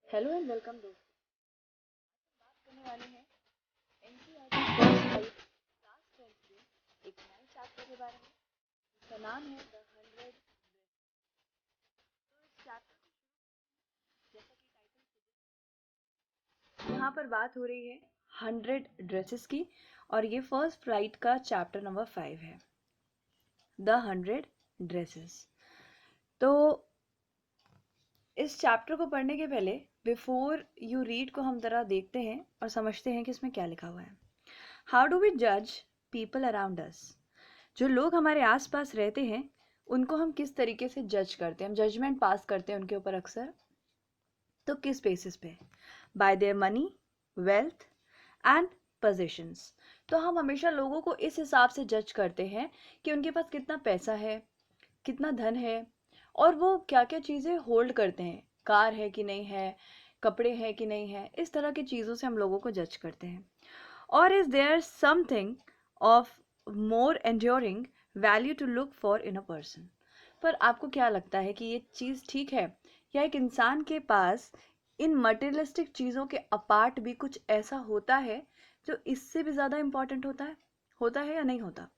Hello and welcome दोस्तों। बात करने वाले हैं NCERT first five class 12th के एक नए चैप्टर के बारे में जिसका नाम है द 100 ड्रेसेस। तो इस चैप्टर को जैसा कि टाइटल सजेस्ट, यहाँ पर बात हो रही है 100 ड्रेसेस की और ये फर्स्ट फ्लाइट का चैप्टर नंबर 5 है, द 100 ड्रेसेस। तो इस चैप्टर को पढ़ने के पहले बिफोर यू रीड को हम जरा देखते हैं और समझते हैं कि इसमें क्या लिखा हुआ है। हाउ डू वी जज पीपल अराउंड अस? जो लोग हमारे आसपास रहते हैं उनको हम किस तरीके से जज करते हैं, हम जजमेंट पास करते हैं उनके ऊपर अक्सर। तो किस बेसिस पे? Bye their money, wealth and positions. तो हम हमेशा लोगों को इस हिसाब से जज करते हैं कि उनके पास कितना पैसा है, कितना धन है और वो क्या क्या चीज़ें होल्ड करते हैं, कार है कि नहीं है, कपड़े हैं कि नहीं है, इस तरह की चीज़ों से हम लोगों को जज करते हैं। और is there something of more enduring value to look for in a person? पर आपको क्या लगता है कि ये चीज़ ठीक है, या एक इंसान के पास इन मटेरियलिस्टिक चीज़ों के अपार्ट भी कुछ ऐसा होता है जो इससे भी ज़्यादा इम्पॉर्टेंट होता है या नहीं होता?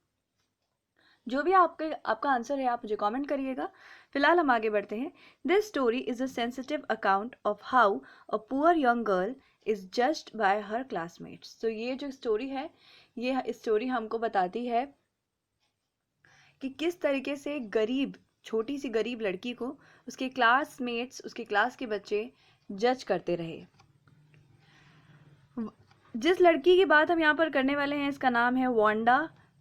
जो भी आपका आंसर है आप मुझे कमेंट करिएगा। फिलहाल हम आगे बढ़ते हैं। This story is a sensitive account of how a poor young girl is judged bye her classmates. तो ये जो स्टोरी है, ये स्टोरी हमको बताती है कि किस तरीके से गरीब, छोटी सी गरीब लड़की को उसके क्लासमेट्स, उसके क्लास के बच्चे जज करते रहे। जिस लड़की की बात हम यहाँ पर करने वाले हैं इसका नाम है वांडा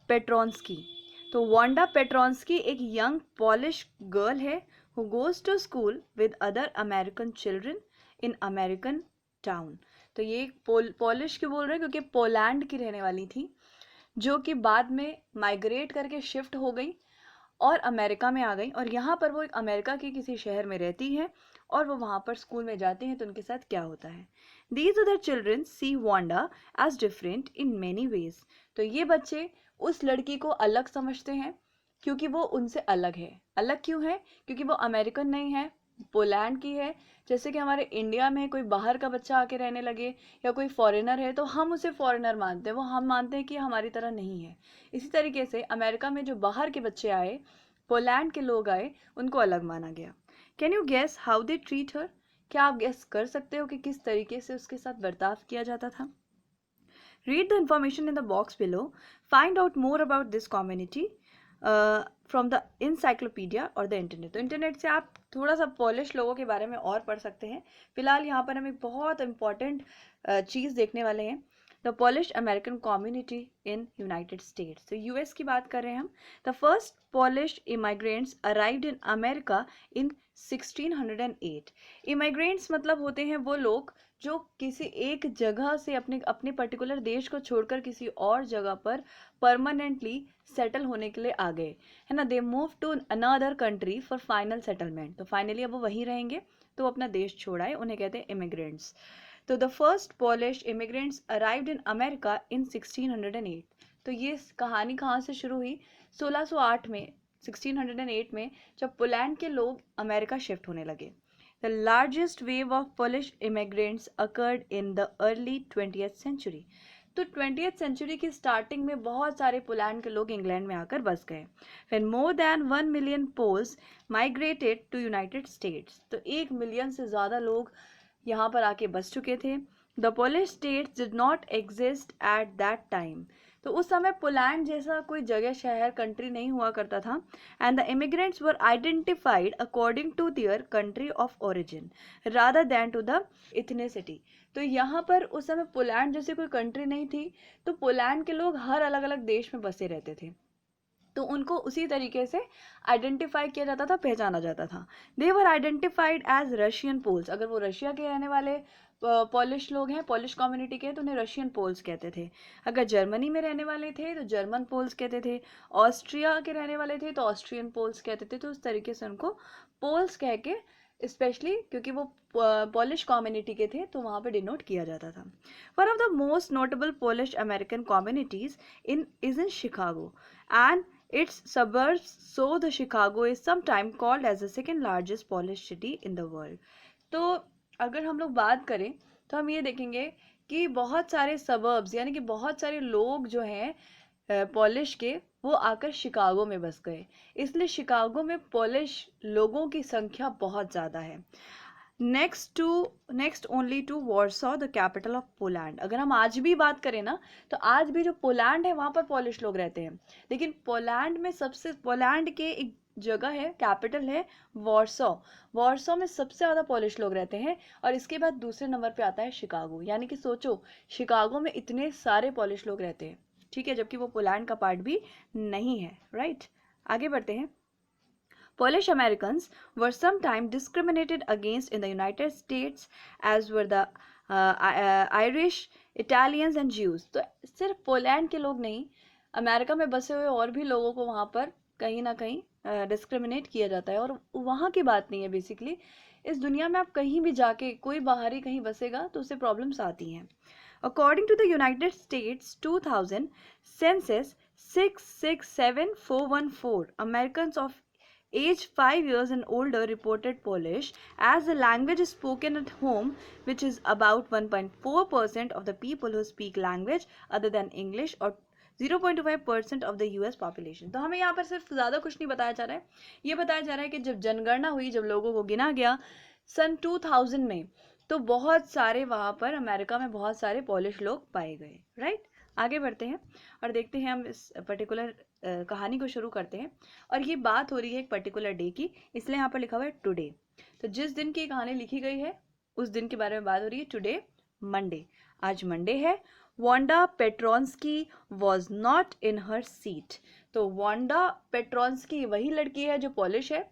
पेट्रोन्स्की। तो वांडा पेट्रोन्स्की एक यंग पॉलिश गर्ल है who goes to school with other American children in American town. तो ये पॉलिश क्यों बोल रहे हैं? क्योंकि पोलैंड की रहने वाली थी, जो कि बाद में माइग्रेट करके शिफ्ट हो गई और अमेरिका में आ गई, और यहाँ पर वो एक अमेरिका के किसी शहर में रहती है और वो वहाँ पर स्कूल में जाती हैं। तो उनके साथ क्या होता है? These other children see Wanda as different in many ways. तो ये बच्चे उस लड़की को अलग समझते हैं क्योंकि वो उनसे अलग है। अलग क्यों है? क्योंकि वो अमेरिकन नहीं है, पोलैंड की है। जैसे कि हमारे इंडिया में कोई बाहर का बच्चा आके रहने लगे या कोई फॉरेनर है तो हम उसे फॉरेनर मानते हैं, वो हम मानते हैं कि हमारी तरह नहीं है। इसी तरीके से अमेरिका में जो बाहर के बच्चे आए, पोलैंड के लोग आए, उनको अलग माना गया। Can you guess how they treat her? क्या आप गेस कर सकते हो कि किस तरीके से उसके साथ बर्ताव किया जाता था? Read the information in the box below. Find out more about this community from the encyclopedia or the internet. तो इंटरनेट से आप थोड़ा सा पॉलिश लोगों के बारे में और पढ़ सकते हैं। फिलहाल यहाँ पर हम एक बहुत इंपॉर्टेंट चीज़ देखने वाले हैं, the polish American community in United states. तो यूएस की बात कर रहे हैं हम। The first Polish immigrants arrived in America in 1608। Immigrants मतलब होते हैं वो लोग जो किसी एक जगह से अपने अपने पर्टिकुलर देश को छोड़कर किसी और जगह पर परमानेंटली सेटल होने के लिए आ गए, है ना। They move to another country for final settlement. तो फाइनली अब वो वहीं रहेंगे, तो अपना देश छोड़ाए, उन्हें कहते हैं इमिग्रेंट्स। तो the first Polish immigrants arrived in America in 1608। तो ये कहानी कहाँ से शुरू हुई? 1608 में, 1608 में, जब पोलैंड के लोग अमेरिका शिफ्ट होने लगे। The largest wave of Polish immigrants occurred in the early 20th century. तो 20th सेंचुरी की स्टार्टिंग में बहुत सारे पोलैंड के लोग इंग्लैंड में आकर बस गए। When more than 1 million Poles migrated to United States, तो 1 मिलियन से ज़्यादा लोग यहाँ पर आके बस चुके थे। The Polish states did not exist at that time. तो उस समय पोलैंड जैसा कोई जगह, शहर, कंट्री नहीं हुआ करता था। And the immigrants were identified according to their country of origin rather than to the ethnicity. तो यहाँ पर उस समय पोलैंड जैसी कोई कंट्री नहीं थी, तो पोलैंड के लोग हर अलग अलग देश में बसे रहते थे, तो उनको उसी तरीके से आइडेंटिफाई किया जाता था, पहचाना जाता था। दे वर आइडेंटिफाइड एज रशियन पोल्स। अगर वो रशिया के रहने वाले पॉलिश लोग हैं, पॉलिश कम्युनिटी के हैं, तो उन्हें रशियन पोल्स कहते थे। अगर जर्मनी में रहने वाले थे तो जर्मन पोल्स कहते थे। ऑस्ट्रिया के रहने वाले थे तो ऑस्ट्रियन पोल्स कहते थे। तो उस तरीके से उनको पोल्स कह के, स्पेशली क्योंकि वो पॉलिश कम्युनिटी के थे, तो वहाँ पे डिनोट किया जाता था। One of the most notable Polish American communities is in Chicago and its suburbs, so the Chicago is sometimes called as the second largest Polish city in the world. तो अगर हम लोग बात करें तो हम ये देखेंगे कि बहुत सारे सबर्ब्स यानी कि बहुत सारे लोग जो हैं पॉलिश के, वो आकर शिकागो में बस गए, इसलिए शिकागो में पॉलिश लोगों की संख्या बहुत ज़्यादा है। Next only to Warsaw the capital of Poland. अगर हम आज भी बात करें ना, तो आज भी जो पोलैंड है वहाँ पर पॉलिश लोग रहते हैं, लेकिन पोलैंड के एक जगह है, कैपिटल है वॉर्सो। वॉर्सो में सबसे ज़्यादा पॉलिश लोग रहते हैं, और इसके बाद दूसरे नंबर पे आता है शिकागो। यानी कि सोचो, शिकागो में इतने सारे पॉलिश लोग रहते हैं, ठीक है, जबकि वो पोलैंड का पार्ट भी नहीं है, राइट। आगे बढ़ते हैं। Polish Americans were sometimes discriminated against in the United States, as were the Irish, Italians and Jews. तो सिर्फ पोलैंड के लोग नहीं, अमेरिका में बसे हुए और भी लोगों को वहाँ पर कहीं ना कहीं डिस्क्रिमिनेट किया जाता है। और वहाँ की बात नहीं है, बेसिकली इस दुनिया में आप कहीं भी जाके कोई बाहरी कहीं बसेगा तो उससे प्रॉब्लम्स आती हैं। According to the United States 2000 census, 667,414 Americans of age 5 years and older reported Polish as the language is spoken at home, which is about 1.4% of the people who speak language other than English, or 0.25% of the US population। तो हमें यहाँ पर सिर्फ ज़्यादा कुछ नहीं बताया जा रहा है, ये बताया जा रहा है कि जब जनगणना हुई, जब लोगों को गिना गया सन 2000 में, तो बहुत सारे वहाँ पर अमेरिका में बहुत सारे पॉलिश लोग पाए गए, राइट। आगे बढ़ते हैं और देखते हैं, हम इस पर्टिकुलर कहानी को शुरू करते हैं। और ये बात हो रही है एक पर्टिकुलर डे की, इसलिए यहाँ पर लिखा हुआ है टुडे। तो जिस दिन की कहानी लिखी गई है उस दिन के बारे में बात हो रही है, टुडे मंडे, आज मंडे है। Wanda Petronski was not in her seat. तो वांडा पेट्रोन्स्की वही लड़की है जो पॉलिश है,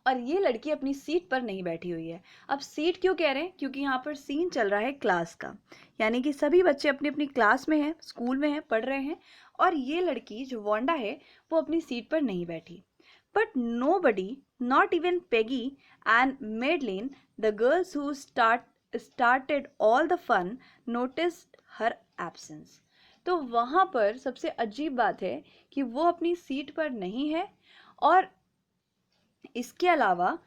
और ये लड़की अपनी सीट पर नहीं बैठी हुई है। अब सीट क्यों कह रहे हैं, क्योंकि यहाँ पर सीन चल रहा है क्लास का, यानी कि सभी बच्चे अपनी अपनी क्लास में हैं, स्कूल में हैं, पढ़ रहे हैं, और ये लड़की जो वांडा है वो अपनी सीट पर नहीं बैठी। But nobody, not even Peggy and Madeline, the girls who started all the fun, noticed her absence। तो वहाँ पर सबसे अजीब बात है कि वो अपनी सीट पर नहीं है, और इसके अलावा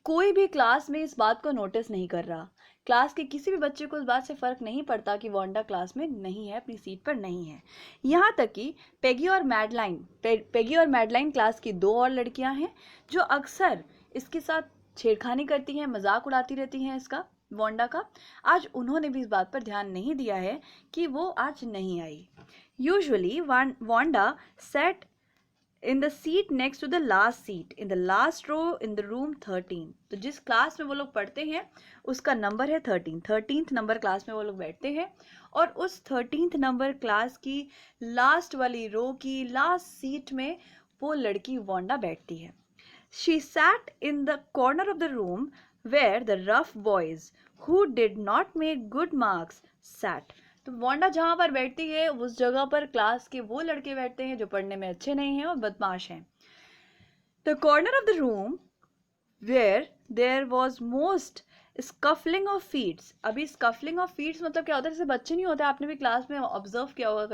कोई भी क्लास में इस बात को नोटिस नहीं कर रहा। क्लास के किसी भी बच्चे को इस बात से फ़र्क नहीं पड़ता कि वांडा क्लास में नहीं है, अपनी सीट पर नहीं है। यहाँ तक कि पेगी और मैडलाइन क्लास की दो और लड़कियाँ हैं जो अक्सर इसके साथ छेड़खानी करती हैं, मजाक उड़ाती रहती हैं इसका, वांडा का। आज उन्होंने भी इस बात पर ध्यान नहीं दिया है कि वो आज नहीं आई। Usually Wanda sat in the seat next to the last seat in the last row in the room 13। तो जिस क्लास में वो लोग पढ़ते हैं उसका नंबर है 13th नंबर क्लास में वो लोग बैठते हैं, और उस 13th नंबर क्लास की लास्ट वाली रो की लास्ट सीट में वो लड़की वांडा बैठती है। She sat in the corner of the room where the rough boys who did not make good marks sat। तो वांडा जहाँ पर बैठती है उस जगह पर क्लास के वो लड़के बैठते हैं जो पढ़ने में अच्छे नहीं हैं और बदमाश हैं। The corner of the room where there was most scuffling of feet। अभी scuffling of feet मतलब क्या होता है, जैसे बच्चे नहीं होते, आपने भी क्लास में ऑब्जर्व किया होगा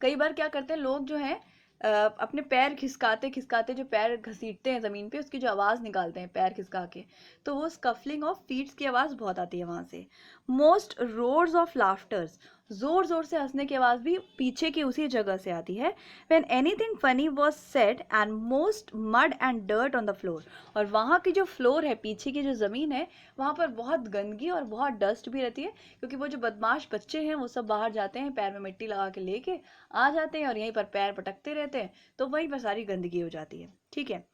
कई बार क्या करते हैं लोग जो हैं अपने पैर खिसकाते खिसकाते जो पैर घसीटते हैं ज़मीन पे, उसकी जो आवाज़ निकालते हैं पैर खिसका के, तो वो स्कफलिंग ऑफ फीट्स की आवाज़ बहुत आती है वहाँ से। मोस्ट रोर्स ऑफ लाफ्टर्स, ज़ोर ज़ोर से हंसने की आवाज़ भी पीछे की उसी जगह से आती है। When anything funny was said and most mud and dirt on the floor. और वहाँ की जो फ्लोर है, पीछे की जो ज़मीन है, वहाँ पर बहुत गंदगी और बहुत डस्ट भी रहती है, क्योंकि वो जो बदमाश बच्चे हैं वो सब बाहर जाते हैं, पैर में मिट्टी लगा के लेके आ जाते हैं और यहीं पर पैर पटकते रहते हैं, तो वहीं पर सारी गंदगी हो जाती है, ठीक है।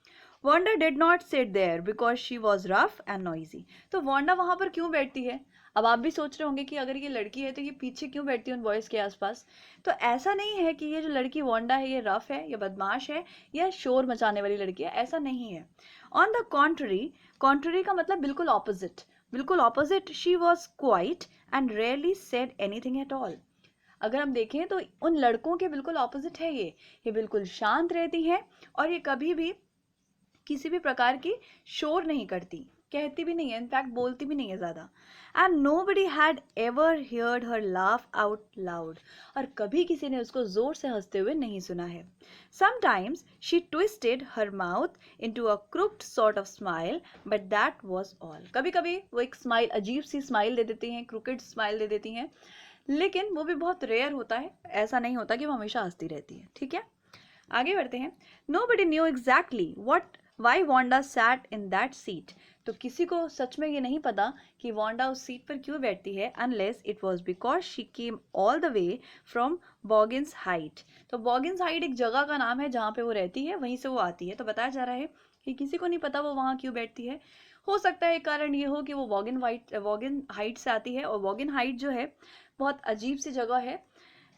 Wanda did not sit there because she was rough and noisy. तो वांडा वहाँ पर क्यों बैठती है? अब आप भी सोच रहे होंगे कि अगर ये लड़की है तो ये पीछे क्यों बैठती है उन बॉयज़ के आसपास। तो ऐसा नहीं है कि ये जो लड़की वांडा है ये रफ है या बदमाश है या शोर मचाने वाली लड़की है, ऐसा नहीं है। ऑन द कॉन्ट्ररी का मतलब बिल्कुल opposite, she was quiet and rarely said anything at all. अगर हम देखें तो उन लड़कों के बिल्कुल ऑपोजिट है ये बिल्कुल शांत रहती हैं और ये कभी भी किसी भी प्रकार की शोर नहीं करती, कहती भी नहीं है, इनफैक्ट बोलती भी नहीं है ज़्यादा. And nobody had ever heard her laugh out loud, और कभी किसी ने उसको ज़ोर से हंसते हुए नहीं सुना है. Sometimes she twisted her mouth into a crooked sort of smile, but that was all. कभी कभी वो एक स्माइल, अजीब सी स्माइल दे देती हैं, क्रुकेड स्माइल दे देती हैं, लेकिन वो भी बहुत रेयर होता है. ऐसा नहीं होता कि वो हमेशा हंसती रहती है. ठीक है, आगे बढ़ते हैं. Nobody knew exactly what why Wanda sat in that seat. तो किसी को सच में ये नहीं पता कि वांडा उस सीट पर क्यों बैठती है, unless it was because she came all the way from Boggins Height. तो बॉगिन्स हाइट एक जगह का नाम है जहाँ पे वो रहती है, वहीं से वो आती है. तो बताया जा रहा है कि किसी को नहीं पता वो वहाँ क्यों बैठती है. हो सकता है एक कारण ये हो कि वो वॉगिन हाइट से आती है, और वॉगिन हाइट जो है बहुत अजीब सी जगह है.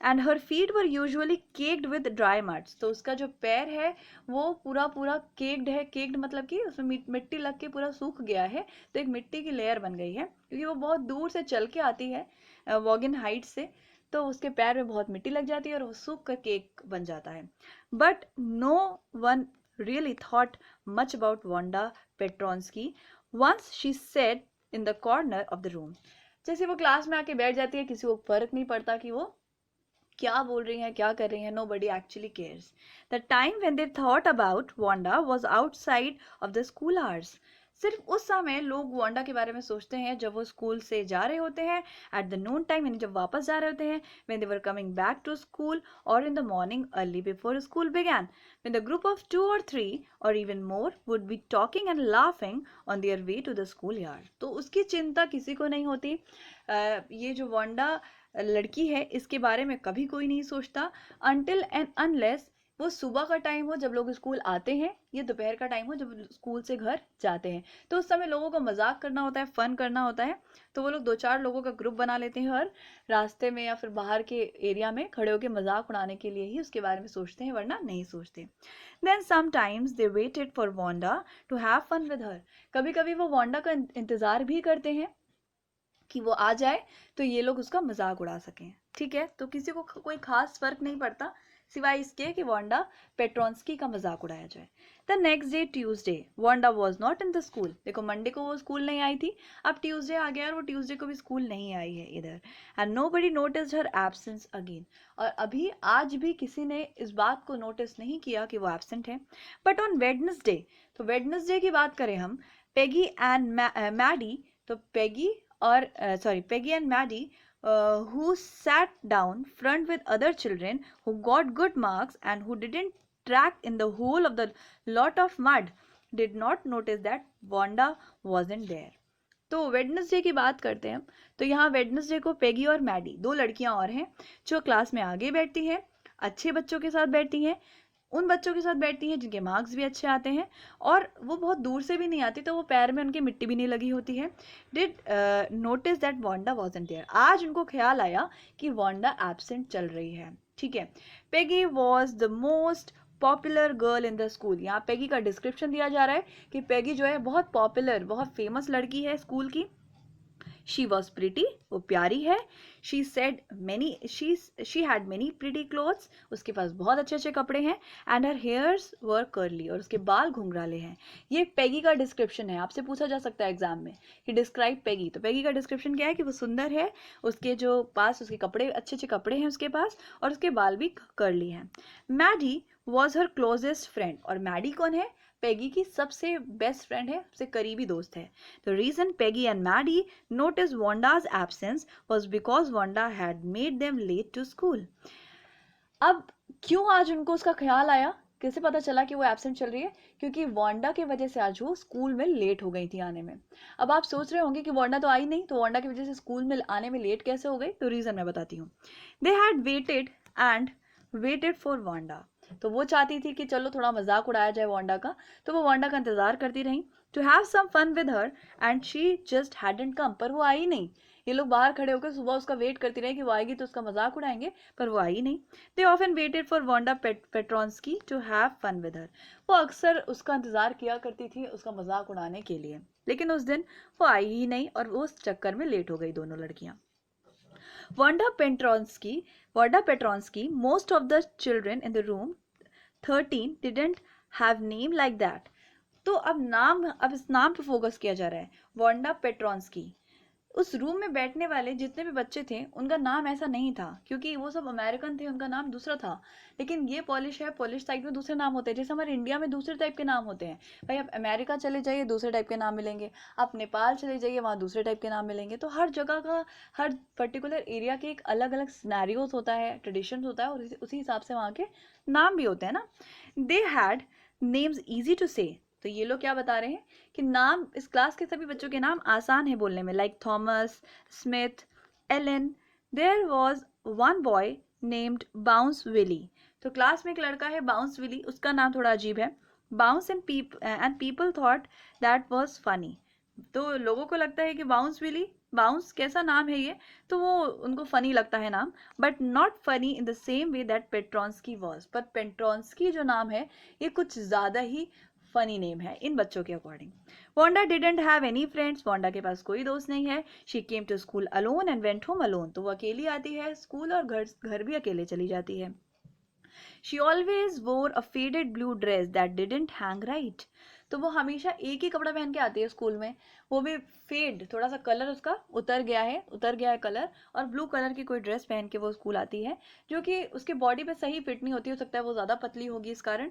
And her feet were usually caked with dry muds. तो उसका जो पैर है वो पूरा पूरा केक्ड है. केक्ड मतलब कि उसमें मिट्टी लग के पूरा सूख गया है, तो एक मिट्टी की लेयर बन गई है, क्योंकि वो बहुत दूर से चल के आती है वॉगिन हाइट से, तो उसके पैर में बहुत मिट्टी लग जाती है और वो सूख कर केक बन जाता है. But no one really thought much about Wanda Petronski once she said in the corner of the room. जैसे वो क्लास में आके बैठ जाती है, किसी को फर्क नहीं पड़ता कि वो क्या बोल रही हैं, क्या कर रही हैं. Nobody actually cares. The time when they thought about Wanda was outside of the school hours. सिर्फ उस समय लोग वांडा के बारे में सोचते हैं जब वो स्कूल से जा रहे होते हैं, एट द नून टाइम, यानी जब वापस जा रहे होते हैं, when they were coming back to school, और in the morning early before school began, when the group of 2 or 3 और even more would be talking and laughing on their way to the school yard. तो उसकी चिंता किसी को नहीं होती. ये जो वांडा लड़की है, इसके बारे में कभी कोई नहीं सोचता, अनटिल एंड अनलेस वो सुबह का टाइम हो जब लोग स्कूल आते हैं, ये दोपहर का टाइम हो जब स्कूल से घर जाते हैं. तो उस समय लोगों को मजाक करना होता है, फन करना होता है, तो वो लोग 2-4 लोगों का ग्रुप बना लेते हैं और रास्ते में या फिर बाहर के एरिया में खड़े होकर मजाक उड़ाने के लिए ही उसके बारे में सोचते हैं, वरना नहीं सोचते. Then sometimes they waited for Wanda to have fun with her. कभी कभी वो वांडा का इंतजार भी करते हैं कि वो आ जाए तो ये लोग उसका मजाक उड़ा सकें. ठीक है, तो किसी को कोई खास फर्क नहीं पड़ता सिवाय इसके कि वांडा पेट्रोन्स्की का मजाक उड़ाया जाए. The next day Tuesday Wanda was not in the school. देखो, मंडे को वो स्कूल नहीं आई थी, अब ट्यूसडे आ गया और वो ट्यूसडे को भी स्कूल नहीं आई है इधर. And nobody notice her absence again. और अभी आज भी किसी ने इस बात को नोटिस नहीं किया कि वो एब्सेंट है. बट ऑन वेडनेसडे, तो वेडनेसडे की बात करें हम, पेगी एंड मैडी, तो Peggy and Maddie, who sat down front with other children who got good marks and who didn't track in the whole of the lot of mud, did not notice that Wanda wasn't there. तो Wednesday की बात करते हैं हम. तो यहाँ Wednesday को Peggy और मैडी, 2 लड़कियां और हैं जो क्लास में आगे बैठती हैं, अच्छे बच्चों के साथ बैठती हैं, उन बच्चों के साथ बैठती हैं जिनके मार्क्स भी अच्छे आते हैं, और वो बहुत दूर से भी नहीं आती, तो वो पैर में उनकी मिट्टी भी नहीं लगी होती है. Did notice that Wanda wasn't there. आज उनको ख्याल आया कि वांडा एब्सेंट चल रही है. ठीक है, Peggy was the most popular girl in the school. यहाँ पेगी का डिस्क्रिप्शन दिया जा रहा है कि पेगी जो है बहुत पॉपुलर, बहुत फेमस लड़की है स्कूल की. She was pretty, वो प्यारी है. She had many pretty clothes, उसके पास बहुत अच्छे अच्छे कपड़े हैं. And her hairs were curly, और उसके बाल घुंघराले हैं. ये पेगी का डिस्क्रिप्शन है. आपसे पूछा जा सकता है एग्जाम में कि डिस्क्राइब पेगी. तो पेगी का डिस्क्रिप्शन क्या है कि वो सुंदर है, उसके जो पास उसके कपड़े, अच्छे अच्छे कपड़े हैं उसके पास, और उसके बाल भी कर्ली हैं. Maddie was her closest friend. और मैडी कौन है? पेगी की सबसे बेस्ट फ्रेंड है, सबसे करीबी दोस्त है. The reason Peggy and Maddie notice Wanda's absence was because Wanda had made them late to school. अब क्यों आज उनको उसका ख्याल आया, कैसे पता चला कि वो एब्सेंट चल रही है? क्योंकि वांडा की वजह से आज वो स्कूल में लेट हो गई थी आने में. अब आप सोच रहे होंगे कि वांडा तो आई नहीं, तो वांडा की वजह से स्कूल में आने में लेट कैसे हो गई? तो रीजन मैं बताती हूँ. They had weighted for Wanda. तो वो चाहती थी कि चलो थोड़ा मजाक उड़ाया जाए वांडा का, तो वो वांडा का इंतजार करती रही, to have some fun with her, and she just hadn't come. पर वो आई नहीं. ये लोग बाहर खड़े होकर सुबह उसका वेट करती रही कि वो आएगी तो उसका मजाक उड़ाएंगे, पर वो आई नहीं. They often waited for Wanda Petronski to have fun with her. वो अक्सर उसका इंतजार किया करती थी उसका मजाक उड़ाने के लिए, लेकिन उस दिन वो आई ही नहीं और वो उस चक्कर में लेट हो गई दोनों लड़कियां. Wanda Petronsky, most of the children in the room 13 didn't have name like that. तो अब इस नाम पे फोकस किया जा रहा है, वांडा पेट्रोंस्की। उस रूम में बैठने वाले जितने भी बच्चे थे उनका नाम ऐसा नहीं था, क्योंकि वो सब अमेरिकन थे, उनका नाम दूसरा था। लेकिन ये पॉलिश है, पॉलिश साइड में दूसरे नाम होते हैं, जैसे हमारे इंडिया में दूसरे टाइप के नाम होते हैं। भाई आप अमेरिका चले जाइए, दूसरे टाइप के नाम मिलेंगे। आप नेपाल चले जाइए, वहाँ दूसरे टाइप के नाम मिलेंगे। तो हर जगह का, हर पर्टिकुलर एरिया के एक अलग अलग सिनेरियोज होता है, ट्रेडिशन होता है, और उसी हिसाब से वहाँ के नाम भी होते हैं ना। They had names easy to say. तो ये लोग क्या बता रहे हैं कि नाम, इस क्लास के सभी बच्चों के नाम आसान है बोलने में, like Thomas, Smith, Allen. There was one boy named Bounce Willy. तो क्लास में एक लड़का है बाउंस विली, उसका नाम थोड़ा अजीब है, bounce, and people thought that was funny. तो लोगों को लगता है कि बाउंस विली, बाउंस कैसा नाम है ये, तो वो उनको फनी लगता है नाम, but not funny in the same way that Petronski was. पर पेट्रोंस्की जो नाम है ये कुछ ज़्यादा ही फनी नेम है इन बच्चों के according. Wanda didn't have any friends. Wanda के पास कोई दोस्त नहीं है। She came to school alone and went home alone. तो वो अकेली आती है स्कूल, और घर भी अकेले चली जाती है। She always wore a faded blue dress that didn't hang right. तो वो हमेशा एक ही कपड़ा पहन के आती है स्कूल में, वो भी फेड, थोड़ा सा कलर उसका उतर गया है कलर, और ब्लू कलर की कोई ड्रेस पहन के वो स्कूल आती है, जो कि उसके बॉडी पे सही फिट नहीं होती, हो सकता है वो ज़्यादा पतली होगी इस कारण।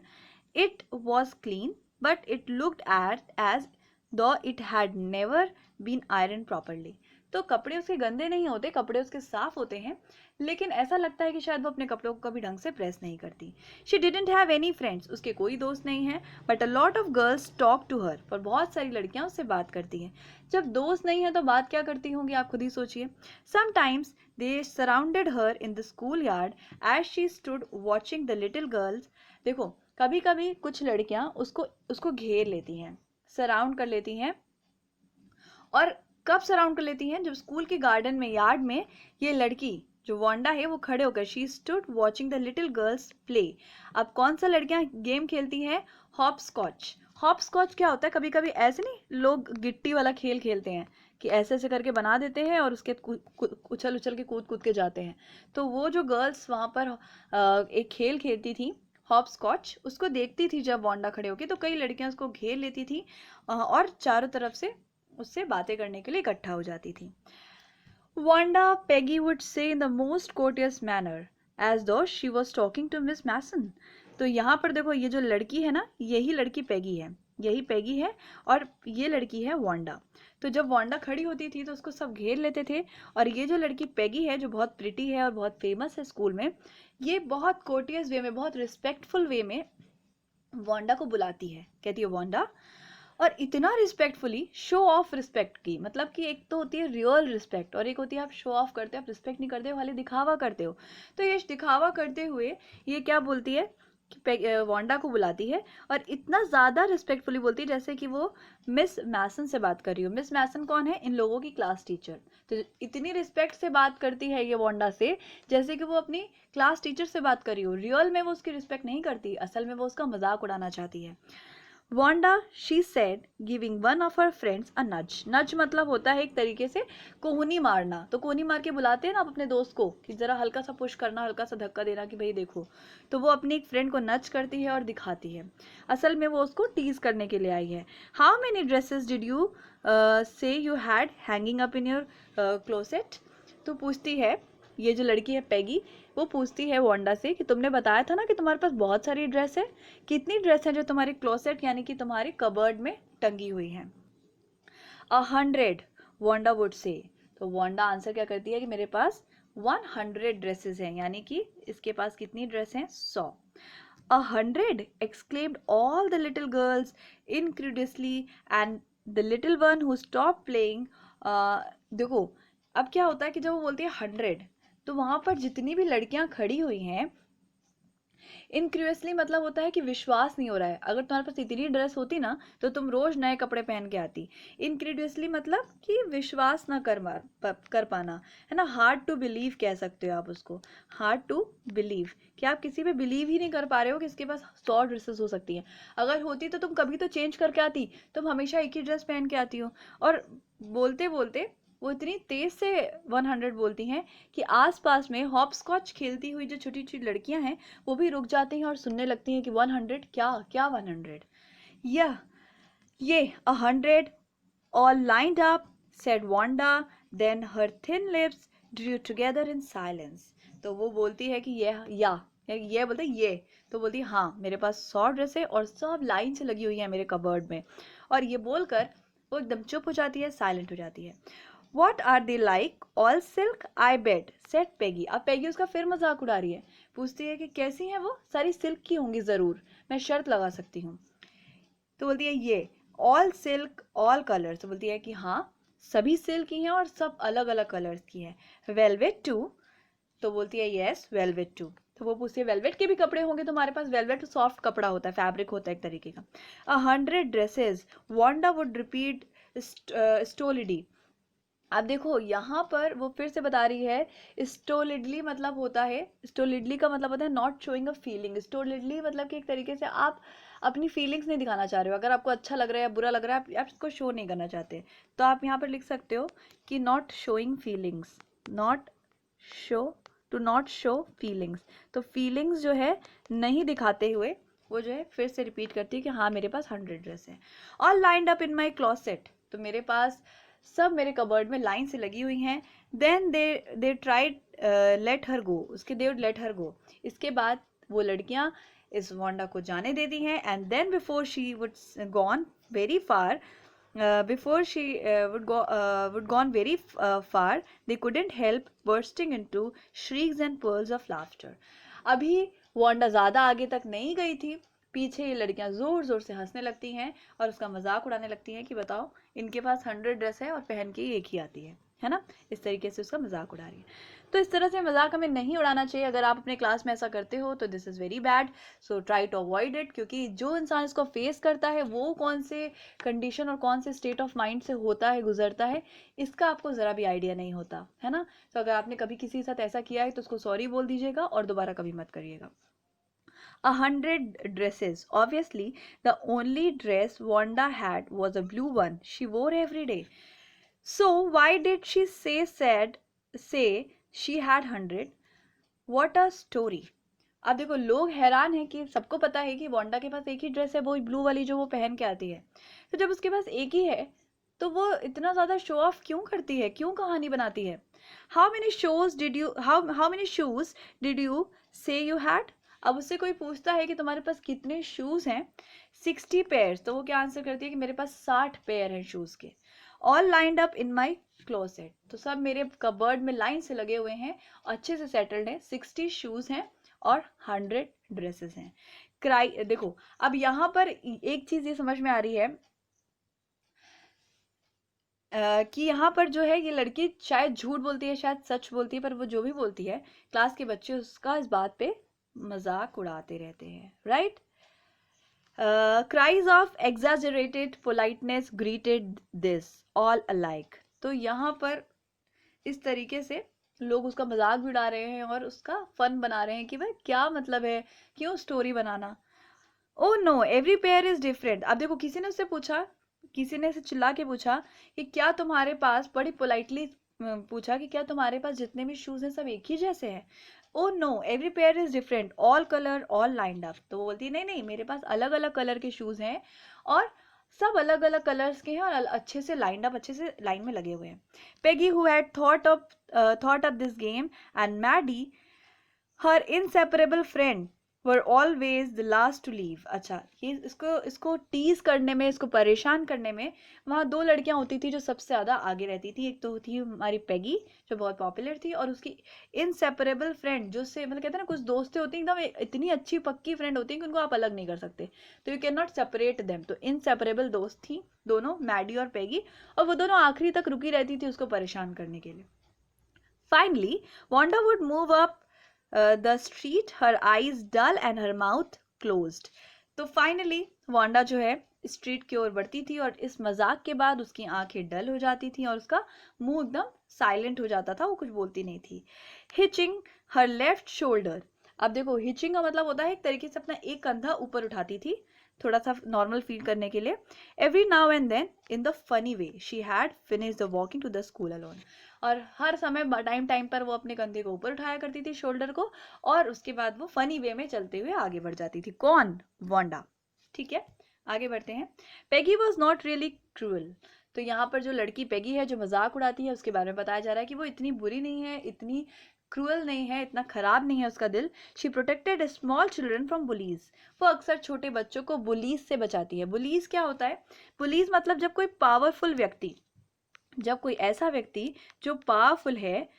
It was clean but it looked at as though it had never been iron properly. तो कपड़े उसके गंदे नहीं होते, कपड़े उसके साफ होते हैं, लेकिन ऐसा लगता है कि शायद वो अपने कपड़ों को कभी ढंग से प्रेस नहीं करती। She didn't have any friends. उसके कोई दोस्त नहीं है। But a lot of girls talk to her. पर बहुत सारी लड़कियां उससे बात करती हैं। जब दोस्त नहीं है तो बात क्या करती होंगी, आप खुद ही सोचिए। Sometimes they surrounded her in the school yard as she stood watching the little girls. देखो, कभी कभी कुछ लड़कियां उसको उसको घेर लेती हैं, सराउंड कर लेती हैं। और कब सराउंड कर लेती हैं, जब स्कूल के गार्डन में, यार्ड में, ये लड़की जो वांडा है वो खड़े होकर, she stood watching the little girls play. अब कौन सा लड़कियां गेम खेलती हैं, हॉप स्कॉच। हॉप स्कॉच क्या होता है, कभी कभी ऐसे नहीं लोग गिट्टी वाला खेल खेलते हैं कि ऐसे ऐसे करके बना देते हैं और उसके उछल उछल के कूद कूद के जाते हैं। तो वो जो गर्ल्स वहाँ पर एक खेल खेलती थी हॉप स्कॉच, उसको देखती थी जब वांडा खड़े होके, तो कई लड़कियां उसको घेर लेती थी और चारों तरफ से उससे बातें करने के लिए इकट्ठा हो जाती थी। Wanda, Peggy would say in the most courteous manner as though she was talking to Miss Mason. तो यहाँ पर देखो, ये जो लड़की है ना, यही लड़की पेगी है, यही पेगी है, और ये लड़की है वांडा। तो जब वांडा खड़ी होती थी तो उसको सब घेर लेते थे, और ये जो लड़की पेगी है जो बहुत प्रिटी है और बहुत फेमस है स्कूल में, ये बहुत कोर्टियस वे में, बहुत रिस्पेक्टफुल वे में वांडा को बुलाती है, कहती है वांडा। और इतना रिस्पेक्टफुली शो ऑफ रिस्पेक्ट की, मतलब कि एक तो होती है रियल रिस्पेक्ट और एक होती है आप शो ऑफ करते हो, आप रिस्पेक्ट नहीं करते हो, खाली दिखावा करते हो। तो ये दिखावा करते हुए ये क्या बोलती है कि वांडा को बुलाती है, और इतना ज़्यादा रिस्पेक्टफुली बोलती है जैसे कि वो मिस मैसन से बात कर रही हो। मिस मैसन कौन है, इन लोगों की क्लास टीचर। तो इतनी रिस्पेक्ट से बात करती है ये वांडा से, जैसे कि वो अपनी क्लास टीचर से बात कर रही हो। रियल में वो उसकी रिस्पेक्ट नहीं करती, असल में वो उसका मजाक उड़ाना चाहती है। Wanda, she said, giving one of her friends a nudge. Nudge मतलब होता है एक तरीके से कोहनी मारना। तो कोहनी मार के बुलाते हैं ना आप अपने दोस्त को कि जरा हल्का सा पुश करना, हल्का सा धक्का देना कि भाई देखो। तो वो अपनी एक फ्रेंड को नच करती है और दिखाती है। असल में वो उसको टीज करने के लिए आई है। How many dresses did you say you had hanging up in your closet. तो पूछती है, ये जो लड़की है पैगी, वो पूछती है वांडा से कि तुमने बताया था ना कि तुम्हारे पास बहुत सारी ड्रेस है, कितनी ड्रेस है जो तुम्हारे क्लोसेट यानी कि तुम्हारे कबर्ड में टंगी हुई हैं। 100, वांडा वुड से। तो वांडा आंसर क्या करती है कि मेरे पास 100 ड्रेसेस हैं, यानी कि इसके पास कितनी ड्रेस हैं, 100। 100, exclaimed all the little girls incredulously, and the little one who stopped playing। देखो, अब क्या होता है कि जब वो बोलती है 100, तो वहां पर जितनी भी लड़कियां खड़ी हुई हैं, इनक्यूरियसली मतलब होता है कि विश्वास नहीं हो रहा है। अगर तुम्हारे पास इतनी ड्रेस होती ना तो तुम रोज नए कपड़े पहन के आती। इनक्यूरियसली मतलब कि विश्वास ना कर पाना, है ना। हार्ड टू बिलीव कह सकते हो आप उसको, हार्ड टू बिलीव, कि आप किसी पे बिलीव ही नहीं कर पा रहे हो कि इसके पास 100 ड्रेसेस हो सकती हैं। अगर होती तो तुम कभी तो चेंज करके आती, तुम हमेशा एक ही ड्रेस पहन के आती हो। और बोलते बोलते वो इतनी तेज से 100 बोलती हैं कि आसपास में हॉप स्कॉच खेलती हुई जो छोटी छोटी लड़कियां हैं वो भी रुक जाती हैं और सुनने लगती हैं कि 100, क्या क्या 100। यह ये 100 all lined up, said Wanda, then her thin lips drew together in silence. तो वो बोलती है कि ये बोलते हैं ये, तो बोलती है हाँ मेरे पास 100 ड्रेस है और सब लाइन से लगी हुई है मेरे कबर्ड में, और ये बोलकर वो एकदम चुप हो जाती है, साइलेंट हो जाती है. What are they like? All silk? I bet, said Peggy. अब पैगी उसका फिर मजाक उड़ा रही है, पूछती है कि कैसी हैं वो, सारी सिल्क की होंगी जरूर, मैं शर्त लगा सकती हूँ. तो बोलती है ये ऑल सिल्क ऑल कलर्स, तो बोलती है कि हाँ सभी सिल्क की हैं और सब अलग अलग कलर्स की हैं. वेलवेट टू, तो बोलती है यस वेलवेट टू. तो वो पूछती है वेलवेट के भी कपड़े होंगे तुम्हारे पास? वेलवेट तो सॉफ्ट कपड़ा होता है, फैब्रिक होता है एक तरीके का. 100 ड्रेसेस वांडा वुड रिपीट स्टोलिडी. अब देखो यहाँ पर वो फिर से बता रही है, स्टोलिडली मतलब होता है, स्टोलिडली का मतलब होता है नॉट शोइंग अ फीलिंग. स्टोलिडली मतलब कि एक तरीके से आप अपनी फीलिंग्स नहीं दिखाना चाह रहे हो, अगर आपको अच्छा लग रहा है या बुरा लग रहा है आप इसको शो नहीं करना चाहते, तो आप यहाँ पर लिख सकते हो कि not showing feelings, not show, to not show feelings. तो फीलिंग्स जो है नहीं दिखाते हुए वो जो है फिर से रिपीट करती है कि हाँ मेरे पास 100 ड्रेस है. All lined up in my closet, तो मेरे पास सब मेरे कबर्ड में लाइन से लगी हुई हैं. Then they tried let her go, उसके दे वुड लेट हर गो, इसके बाद वो लड़कियां इस वांडा को जाने देती हैं. And then before she would gone very far, before she would gone very far, they couldn't help bursting into shrieks and pearls of laughter. अभी वांडा ज़्यादा आगे तक नहीं गई थी, पीछे ये लड़कियां जोर जोर से हंसने लगती हैं और उसका मजाक उड़ाने लगती हैं कि बताओ इनके पास 100 ड्रेस है और पहन के एक ही आती है ना. इस तरीके से उसका मजाक उड़ा रही है. तो इस तरह से मजाक हमें नहीं उड़ाना चाहिए. अगर आप अपने क्लास में ऐसा करते हो तो this is very bad, so try to avoid it. क्योंकि जो इंसान इसको फेस करता है वो कौन से कंडीशन और कौन से स्टेट ऑफ माइंड से होता है, गुजरता है, इसका आपको ज़रा भी आइडिया नहीं होता है ना. तो अगर आपने कभी किसी के साथ ऐसा किया है तो उसको सॉरी बोल दीजिएगा और दोबारा कभी मत करिएगा. 100 dresses. Obviously, the only dress Wanda had was a blue one she wore every day. So why did she say she had 100? What a story. अब देखो लोग हैरान हैं कि सबको पता है कि वांडा के पास एक ही ड्रेस है, वो ब्लू वाली जो वो पहन के आती है. तो जब उसके पास एक ही है तो वो इतना ज़्यादा शो ऑफ क्यों करती है, क्यों कहानी बनाती है. How many shoes did you say you had. अब उससे कोई पूछता है कि तुम्हारे पास कितने शूज़ हैं, 60 पेयर्स, तो वो क्या आंसर करती है कि मेरे पास 60 पेयर हैं शूज़ के. All lined up in my closet, तो सब मेरे कबर्ड में लाइन से लगे हुए हैं, अच्छे से सेटल्ड हैं, 60 शूज़ हैं और 100 ड्रेसेस हैं. क्राई, देखो अब यहाँ पर एक चीज़ ये समझ में आ रही है कि यहाँ पर जो है ये लड़की शायद झूठ बोलती है शायद सच बोलती है, पर वो जो भी बोलती है क्लास के बच्चे उसका इस बात पे मजाक उड़ाते रहते हैं. Right. Cries of exaggerated politeness greeted this all alike. तो यहाँ पर इस तरीके से लोग उसका मजाक भी उड़ा रहे हैं और उसका फन बना रहे हैं कि भाई क्या मतलब है, क्यों story banana. Oh know every pair is different. अब देखो किसी ने उससे पूछा, किसी ने ऐसे चिल्ला के पूछा कि क्या तुम्हारे पास, बड़ी पोलाइटली पूछा कि क्या तुम्हारे पास जितने भी शूज हैं सब एक ही जैसे हैं. Oh know every pair is different all colour all lined up. तो वो बोलती है नहीं नहीं मेरे पास अलग अलग कलर के शूज हैं और सब अलग अलग कलर्स के हैं और अच्छे से लाइंड अप, अच्छे से लाइन में लगे हुए हैं. Peggy who had thought up this game and Maddie her inseparable friend were always the last to leave. अच्छा, ये इसको टीज करने में, इसको परेशान करने में वहाँ दो लड़कियां होती थी जो सबसे ज़्यादा आगे रहती थी. एक तो थी हमारी पेगी जो बहुत पॉपुलर थी, और उसकी इनसेपरेबल फ्रेंड जो से मतलब कहते हैं ना कुछ दोस्तें होती हैं एकदम इतनी अच्छी पक्की फ्रेंड होती हैं कि उनको आप अलग नहीं कर सकते, तो you can not separate them. तो इनसेपरेबल दोस्त थी दोनों, मैडी और पेगी, और वो दोनों आखिरी तक रुकी रहती थी उसको परेशान करने के लिए. Finally Wanda would move up the street, her eyes dull and her mouth closed. तो फाइनली वांडा जो है स्ट्रीट की ओर बढ़ती थी और इस मजाक के बाद उसकी आंखें डल हो जाती थी और उसका मुंह एकदम साइलेंट हो जाता था, वो कुछ बोलती नहीं थी. हिचिंग हर लेफ्ट शोल्डर. अब देखो हिचिंग का मतलब होता है एक तरीके से अपना एक कंधा ऊपर उठाती थी थोड़ा सा नॉर्मल फील करने के लिए. Every now and then in the funny way she had finish the walking to the school alone. और हर समय टाइम टाइम पर वो अपने कंधे को ऊपर उठाया करती थी, शोल्डर को, और उसके बाद वो फनी वे में चलते हुए आगे बढ़ जाती थी. कौन? वांडा. ठीक है, आगे बढ़ते हैं। Peggy was not really cruel. तो यहाँ पर जो लड़की पेगी है जो मजाक उड़ाती है उसके बारे में बताया जा रहा है कि वो इतनी बुरी नहीं है, इतनी क्रूअल नहीं है, इतना खराब नहीं है उसका दिल। She protected small children from bullies. वो अक्सर छोटे बच्चों को बुलीज से बचाती है। बुलीज क्या होता है? बुलीज मतलब जब कोई पावरफुल व्यक्ति, जब कोई ऐसा व्यक्ति जो पावरफुल है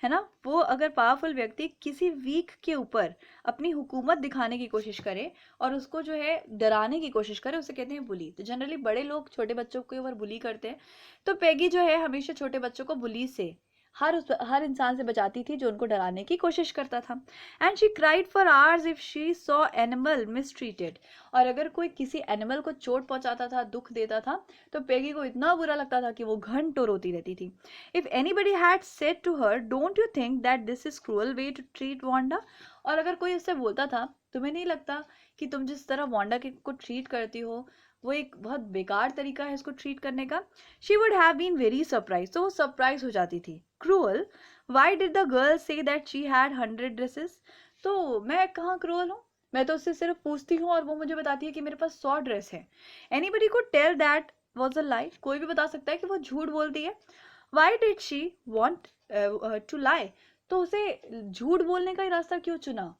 ना, वो अगर पावरफुल व्यक्ति किसी वीक के ऊपर अपनी हुकूमत दिखाने की कोशिश करे और उसको जो है डराने की कोशिश करे, उसे कहते हैं बुली। तो जनरली बड़े लोग छोटे बच्चों को ऊपर बुली करते हैं। तो पेगी जो है हमेशा छोटे बच्चों को बुली से, हर इंसान से बचाती थी जो उनको डराने की कोशिश करता था। And she cried for hours if she saw animal mistreated. और अगर कोई किसी एनिमल को चोट पहुंचाता था, दुख देता था, तो पेगी को इतना बुरा लगता था कि वो घंटों रोती रहती थी। If anybody had said to her don't you think that this is cruel way to treat Wanda. और अगर कोई उससे बोलता था तुम्हें नहीं लगता कि तुम जिस तरह वांडा के को ट्रीट करती हो वो एक बहुत बेकार तरीका है इसको ट्रीट करने का, she would have been very surprise. तो वो सरप्राइज हो जाती थी। Cruel? Why did the girl say that she had 100 dresses? तो मैं कहाँ क्रूअल हूँ, मैं तो उससे सिर्फ पूछती हूँ और वो मुझे बताती है कि मेरे पास 100 ड्रेस है। एनीबडी को टेल दैट वॉज अ लाई। कोई भी बता सकता है कि वो झूठ बोलती है। Why did she want to lie? तो उसे झूठ बोलने का ही रास्ता क्यों चुना?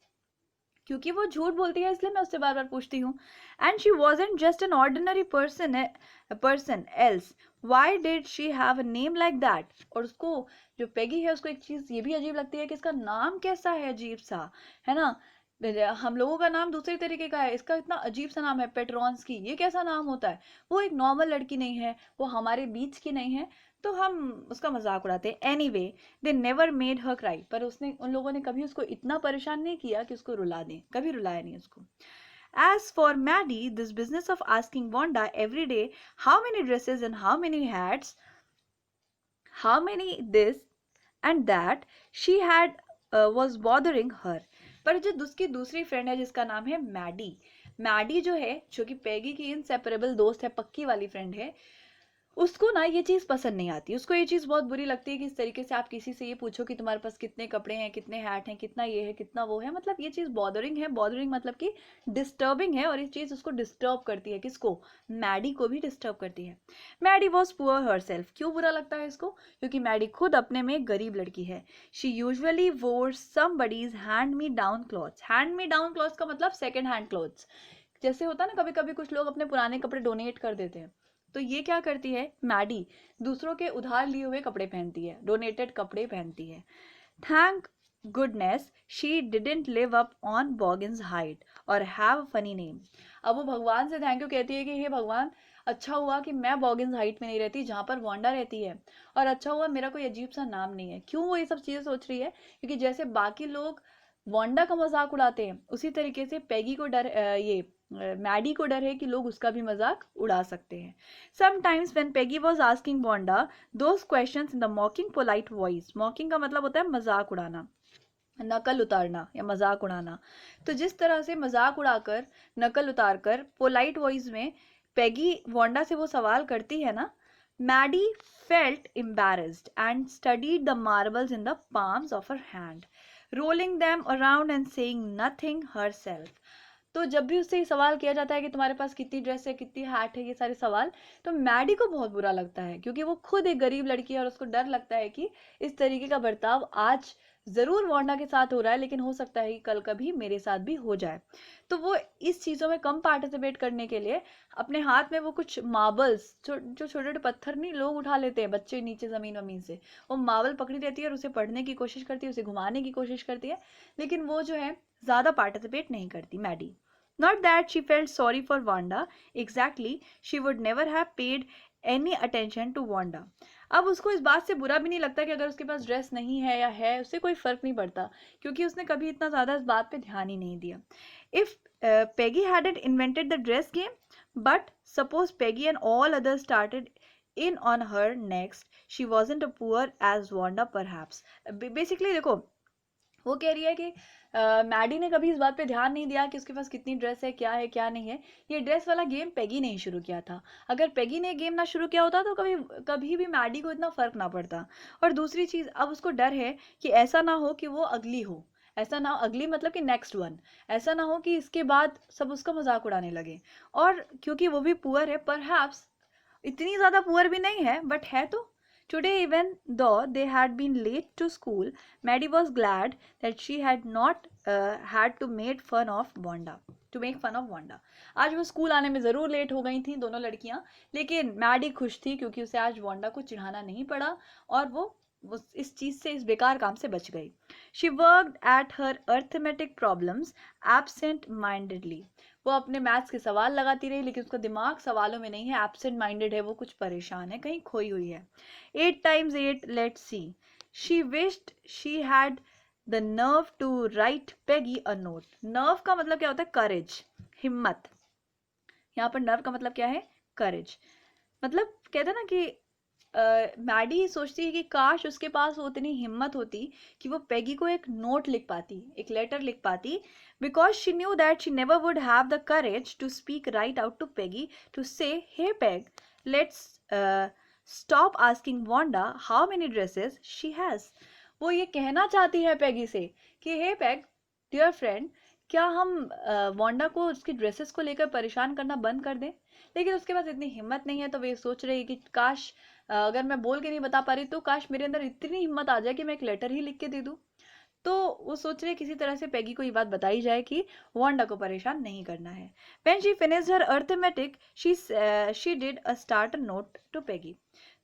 क्योंकि वो झूठ बोलती है, इसलिए मैं उससे बार बार पूछती हूँ। And she wasn't just an ordinary person else, Y did she have a name like that? और उसको, जो पेगी है, उसको एक चीज ये भी अजीब लगती है कि इसका नाम कैसा है, अजीब सा, है ना। हम लोगों का नाम दूसरे तरीके का है, इसका इतना अजीब सा नाम है पेट्रॉन्स्की, ये कैसा नाम होता है? वो एक नॉर्मल लड़की नहीं है, वो हमारे बीच की नहीं है, तो हम उसका मजाक उड़ाते हैं। Anyway they never made her cry. पर उसने, उन लोगों ने कभी उसको इतना परेशान नहीं किया कि उसको रुला दें, कभी रुलाया नहीं उसको। As for Maddie, this business of asking Wanda every day how many dresses and how many hats, how many this and that she had was bothering her. पर जो उसकी दूसरी फ्रेंड है जिसका नाम है मैडी, मैडी जो है, जो कि पेगी की इनसेपरेबल दोस्त है, पक्की वाली फ्रेंड है, उसको ना ये चीज़ पसंद नहीं आती। उसको ये चीज़ बहुत बुरी लगती है कि इस तरीके से आप किसी से ये पूछो कि तुम्हारे पास कितने कपड़े हैं, कितने हैट हैं, कितना ये है, कितना वो है। मतलब ये चीज़ बॉदरिंग है। बॉदरिंग मतलब कि डिस्टर्बिंग है, और ये चीज़ उसको डिस्टर्ब करती है। किसको? मैडी को भी डिस्टर्ब करती है। Maddie was poor herself. क्यों बुरा लगता है इसको? क्योंकि मैडी खुद अपने में एक गरीब लड़की है। शी यूजली वोर somebody's hand me down clothes. Hand me down clothes का मतलब सेकेंड हैंड क्लॉथ्स। जैसे होता है ना, कभी कभी कुछ लोग अपने पुराने कपड़े डोनेट कर देते हैं, तो ये क्या करती है मैडी, दूसरों के उधार लिए हुए कपड़े पहनती है, डोनेटेड कपड़े पहनती है। Thank goodness she didn't live up on Boggins Height और हैव अ फनी नेम। अब वो भगवान से थैंक यू कहती है कि हे भगवान, अच्छा हुआ कि मैं बॉगिन्स हाइट में नहीं रहती जहाँ पर वांडा रहती है, और अच्छा हुआ मेरा कोई अजीब सा नाम नहीं है। क्यों वो ये सब चीज़ें सोच रही है? क्योंकि जैसे बाकी लोग वांडा का मजाक उड़ाते हैं, उसी तरीके से पेगी को डर, ये मैडी को डर है कि लोग उसका भी मजाक उड़ा सकते हैं। Sometimes when Peggy was asking Wanda those questions in the मॉकिंग polite voice. मॉकिंग का मतलब होता है मजाक उड़ाना, नकल उतारना या मजाक उड़ाना। तो जिस तरह से मजाक उड़ाकर, नकल उतारकर पोलाइट वॉइस में पेगी वांडा से वो सवाल करती है ना, Maddie felt embarrassed and studied the marbles in the palms of her hand, rolling them around and saying nothing herself. तो जब भी उससे सवाल किया जाता है कि तुम्हारे पास कितनी ड्रेस है, कितनी हैट है, ये सारे सवाल, तो मैडी को बहुत बुरा लगता है, क्योंकि वो खुद एक गरीब लड़की है और उसको डर लगता है कि इस तरीके का बर्ताव आज जरूर वांडा के साथ हो रहा है, लेकिन हो सकता है कि कल कभी मेरे साथ भी हो जाए। तो वो इस चीज़ों में कम पार्टिसिपेट करने के लिए अपने हाथ में वो कुछ मार्बल्स, जो छोटे छोटे पत्थर नहीं लोग उठा लेते हैं बच्चे नीचे जमीन वमीन से, वो मार्बल पकड़ी रहती है और उसे पढ़ने की कोशिश करती है, उसे घुमाने की कोशिश करती है, लेकिन वो जो है ज़्यादा पार्टिसिपेट नहीं करती Maddie. Not that she felt sorry for Wanda. Exactly, she would never have paid any attention to Wanda. अब उसको इस बात से बुरा भी नहीं लगता कि अगर उसके पास ड्रेस नहीं है या है, उससे कोई फर्क नहीं पड़ता, क्योंकि उसने कभी इतना ज़्यादा इस बात पे ध्यान ही नहीं दिया। If Peggy hadn't invented the dress game, but suppose Peggy and all others started in on her next, she wasn't a poor as Wanda perhaps. Basically देखो, वो कह रही है कि मैडी ने कभी इस बात पे ध्यान नहीं दिया कि उसके पास कितनी ड्रेस है क्या नहीं है। ये ड्रेस वाला गेम पेगी ने ही शुरू किया था। अगर पेगी ने गेम ना शुरू किया होता तो कभी कभी भी मैडी को इतना फर्क ना पड़ता। और दूसरी चीज़, अब उसको डर है कि ऐसा ना हो कि वो अगली हो, ऐसा ना हो, अगली मतलब कि नेक्स्ट वन, ऐसा ना हो कि इसके बाद सब उसका मजाक उड़ाने लगे। और क्योंकि वो भी पुअर है, परहैप्स इतनी ज़्यादा पुअर भी नहीं है, बट है तो। Today, even though they had been late to school, Maddie was glad that she had not had to make fun of Wanda. आज वो स्कूल आने में ज़रूर लेट हो गई थी दोनों लड़कियां, लेकिन मैडी खुश थी क्योंकि उसे आज वांडा को चिढ़ाना नहीं पड़ा और वो इस चीज़ से, इस बेकार काम से बच गई। She worked at her arithmetic problems absent mindedly. वो अपने मैथ्स के सवाल लगाती रही, लेकिन उसका दिमाग सवालों में नहीं है, एब्सेंट माइंडेड है, वो कुछ परेशान है, कहीं खोई हुई है। 8 times 8, let's see. She wished she had the nerve to write Peggy a note. Nerve का मतलब क्या होता है? करेज, हिम्मत। यहाँ पर नर्व का मतलब क्या है? करेज। मतलब कहते हैं ना कि मैडी सोचती है कि काश उसके पास वो उतनी हिम्मत होती कि वो पेगी को एक नोट लिख पाती, एक लेटर लिख पाती, because she knew that she never would have the courage to speak right out to Peggy to say, hey Peg, let's stop asking Wanda how many dresses she has. वो ये कहना चाहती है पेगी से कि हे peg, dear friend, क्या हम Wanda को उसकी ड्रेसेस को लेकर परेशान करना बंद कर दें, लेकिन उसके पास इतनी हिम्मत नहीं है। तो वे सोच रही है कि काश अगर मैं बोल के नहीं बता पा रही तो काश मेरे अंदर इतनी हिम्मत आ जाए कि मैं एक लेटर ही लिख के दे दूं। तो वो सोच रहे किसी तरह से पेगी को ये बात बताई जाए कि वांडा को परेशान नहीं करना है। When she finished her arithmetic, she did a starter note to Peggy.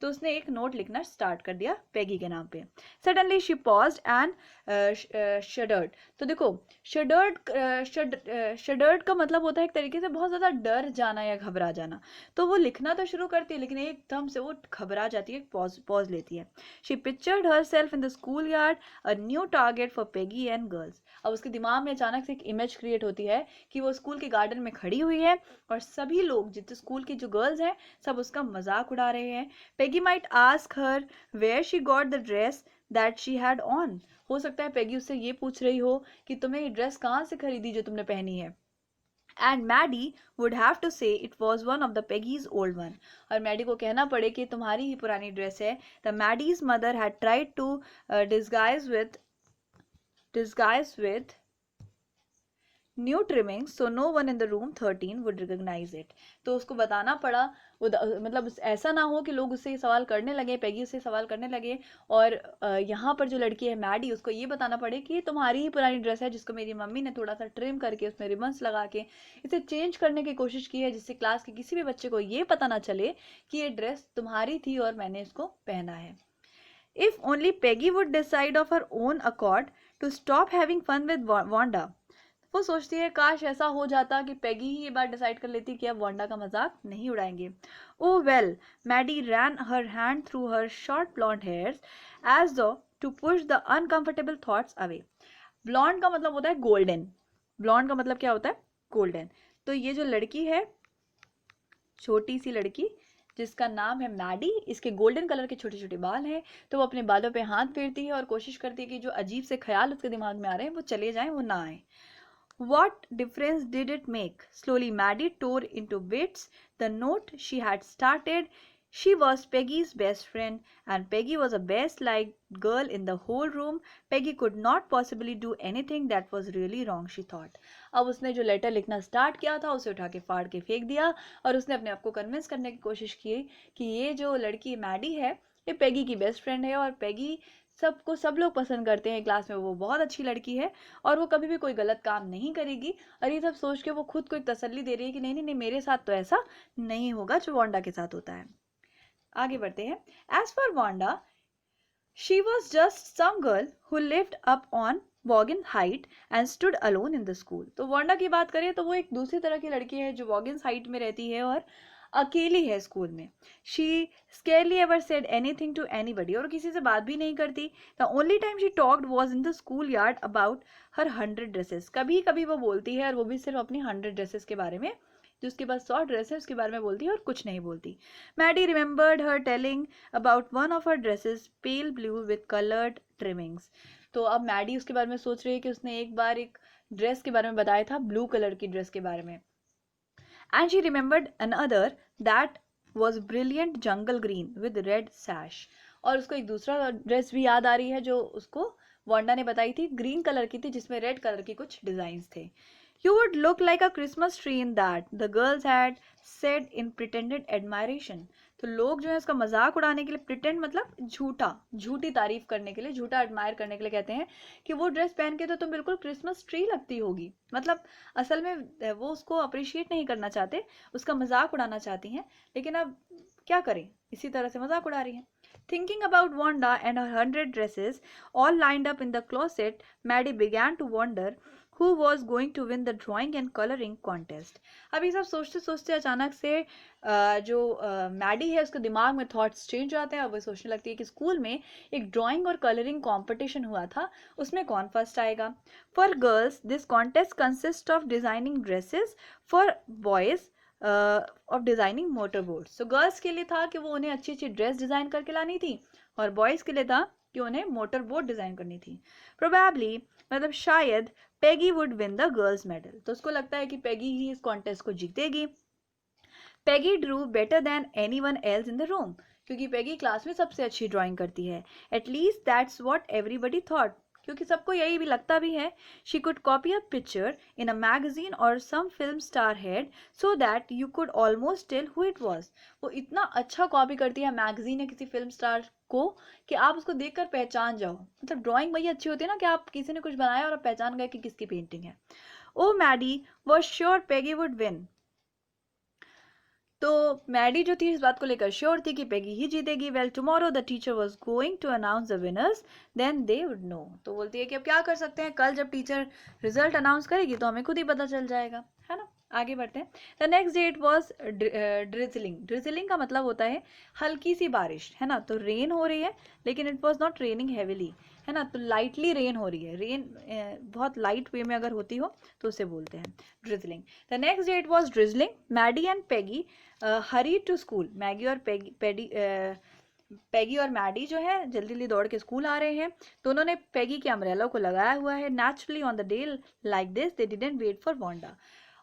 तो उसने एक नोट लिखना स्टार्ट कर दिया पेगी के नाम पे। Suddenly she paused and shuddered. तो देखो, shuddered का मतलब होता है एक तरीके से बहुत ज़्यादा डर जाना या घबरा जाना। तो वो लिखना तो शुरू करती है, लेकिन एकदम से वो घबरा जाती है, पॉज लेती है। She pictured herself in the schoolyard, a new target for Peggy and girls. अब उसके दिमाग में अचानक से एक इमेज क्रिएट होती है कि वो स्कूल के गार्डन में खड़ी हुई है और सभी लोग, जितने स्कूल की जो गर्ल्स हैं, सब उसका मजाक उड़ा रहे हैं। Peggy might ask her where she got the dress that she had on. हो सकता है पेगी उससे ये पूछ रही हो कि तुम्हें ये ड्रेस कहाँ से खरीदी जो तुमने पहनी है। And Maddie would have to say it was one of the Peggy's old one. और मैडी को कहना पड़े कि तुम्हारी ही पुरानी ड्रेस है। The Maddie's mother had tried to disguise with new trimmings so no one in the room 13 would recognize it. तो उसको बताना पड़ा, मतलब ऐसा ना हो कि लोग उससे सवाल करने लगे, पेगी उससे सवाल करने लगे, और यहाँ पर जो लड़की है मैडी, उसको ये बताना पड़े कि तुम्हारी ही पुरानी ड्रेस है जिसको मेरी मम्मी ने थोड़ा सा ट्रिम करके उसमें रिबन्स लगा के इसे चेंज करने की कोशिश की है, जिससे क्लास के किसी भी बच्चे को ये पता ना चले कि ये ड्रेस तुम्हारी थी और मैंने इसको पहना है। If only Peggy would decide of her own accord to stop having fun with Wanda. वो सोचती है काश ऐसा हो जाता कि पेगी ही ये बात डिसाइड कर लेती कि अब वांडा का मजाक नहीं उड़ाएंगे। Oh well, Maddie ran her hand through her short blonde hairs as though to push the uncomfortable thoughts away. Blonde का मतलब होता है गोल्डन, ब्लॉन्ड का मतलब क्या होता है? गोल्डन। तो ये जो लड़की है, छोटी सी लड़की जिसका नाम है मैडी, इसके गोल्डन कलर के छोटे छोटे बाल हैं, तो वो अपने बालों पे हाथ फेरती है और कोशिश करती है कि जो अजीब से ख्याल उसके दिमाग में आ रहे हैं वो चले जाएं, वो ना आए। What difference did it make? Slowly Maddie tore into bits the note she had started. She was Peggy's best friend, and Peggy was the best liked girl in the whole room. Peggy could not possibly do anything that was really wrong, she thought. अब उसने जो letter लिखना start किया था उसे उठा के फाड़ के फेंक दिया, और उसने अपने आप को कन्विंस करने की कोशिश की कि ये जो लड़की मैडी है ये पेगी की बेस्ट फ्रेंड है, और पेगी सब लोग पसंद करते हैं क्लास में, वो बहुत अच्छी लड़की है और वो कभी भी कोई गलत काम नहीं करेगी। और ये सब सोच के वो खुद को एक तसल्ली दे रही है कि नहीं नहीं नहीं, मेरे साथ तो ऐसा नहीं होगा जो वांडा के साथ होता है। आगे बढ़ते हैं। As for Wanda, she was just some girl who lived up on वॉगिन Height and stood alone in the school. तो वांडा की बात करें तो वो एक दूसरी तरह की लड़की है जो वॉगिन हाइट में रहती है और अकेली है स्कूल में। She scarcely ever said anything to anybody, और किसी से बात भी नहीं करती। The only time she talked was in the school yard about her 100 dresses. कभी कभी वो बोलती है, और वो भी सिर्फ अपनी 100 ड्रेसेस के बारे में, जो उसके पास 100 ड्रेस है उसके बारे में बोलती है और कुछ नहीं बोलती। Maddie remembered her telling about one of her dresses pale blue with coloured trimmings. तो अब मैडी उसके बारे में सोच रही है कि उसने एक बार एक ड्रेस के बारे में बताया था, ब्लू कलर की ड्रेस के बारे में। And she remembered another that was brilliant jungle green with red sash. और उसको एक दूसरा ड्रेस भी याद आ रही है जो उसको वांडा ने बताई थी ग्रीन कलर की थी जिसमें रेड कलर की कुछ डिजाइन्स थे। You would look like a Christmas tree in that, the girls had said in pretended admiration. तो लोग जो है उसका मजाक उड़ाने के लिए, प्रिटेंड मतलब झूठा, झूठी तारीफ करने के लिए, झूठा एडमायर करने के लिए कहते हैं कि वो ड्रेस पहन के तो तुम बिल्कुल क्रिसमस ट्री लगती होगी। मतलब असल में वो उसको अप्रिशिएट नहीं करना चाहते, उसका मजाक उड़ाना चाहती हैं, लेकिन अब क्या करें, इसी तरह से मजाक उड़ा रही हैं। Thinking about Wanda and her 100 dresses all lined up in the closet, Maddie began to wonder who was going to win the drawing and coloring contest. अभी सब सोचते सोचते अचानक से जो मैडी है उसके दिमाग में थॉट्स चेंज हो जाते हैं और वो सोचने लगती है कि स्कूल में एक ड्राइंग और कलरिंग कंपटीशन हुआ था, उसमें कौन फर्स्ट आएगा। For girls this contest consist of designing dresses, for boys of designing motor boards. तो गर्ल्स के लिए था कि वो उन्हें अच्छी अच्छी ड्रेस डिजाइन करके लानी थी और बॉयज़ के लिए था कि उन्हें मोटर बोट डिजाइन करनी थी। प्रोबेबली मतलब शायद Peggy would win the girls medal. तो उसको लगता है कि पेगी ही इस कॉन्टेस्ट को जीतेगी। Peggy drew better than anyone else in the room, क्योंकि पेगी क्लास में सबसे अच्छी ड्राइंग करती है। At least that's what everybody thought, क्योंकि सबको यही भी लगता भी है। She could copy a picture in a magazine और some film star head so that you could almost tell who it was. वो इतना अच्छा कॉपी करती है मैगजीन या किसी फिल्म स्टार को कि आप उसको देखकर पहचान जाओ। मतलब ड्राइंग वही अच्छी होती है ना कि आप किसी ने कुछ बनाया और आप पहचान गए कि किसकी पेंटिंग है। Oh Maddie was sure Peggy would win. तो मैडी जो थी इस बात को लेकर श्योर थी कि पेगी ही जीतेगी। Well tomorrow the teacher was going to announce the winners then they would know. तो बोलती है कि अब क्या कर सकते हैं, कल जब टीचर रिजल्ट अनाउंस करेगी तो हमें खुद ही पता चल जाएगा, है ना। आगे बढ़ते हैं। The next day it was drizzling. Drizzling का मतलब होता है हल्की सी बारिश, है ना। तो रेन हो रही है लेकिन it was not raining heavily, है ना। तो लाइटली रेन हो रही है। रेन बहुत लाइट वे में अगर होती हो तो उसे बोलते हैं drizzling. The next day it was drizzling. Maddie and Peggy hurried to school. Maggie और पेगी और मैडी जो है जल्दी जल्दी दौड़ के स्कूल आ रहे हैं। दोनों ने पेगी के अम्ब्रेला को लगाया हुआ है। Naturally on the day like this they didn't wait for Wanda.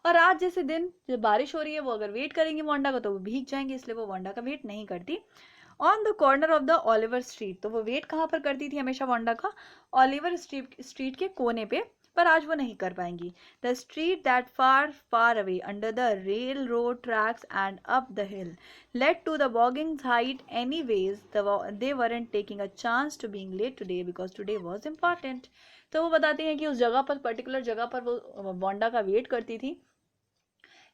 और आज जैसे दिन जब बारिश हो रही है वो अगर वेट करेंगे वांडा को तो वो भीग जाएंगे, इसलिए वो वांडा का वेट नहीं करती। On the corner of the Oliver street. तो वो वेट कहाँ पर करती थी हमेशा वांडा का, ऑलिवर स्ट्रीट के कोने पे, पर आज वो नहीं कर पाएंगी। The street that far far away under the railroad tracks and up the hill led to the वॉगिंग height any ways they weren't taking a chance to being late today because today was important. तो वो बताते हैं कि उस जगह पर, particular जगह पर वो वांडा का वेट करती थी,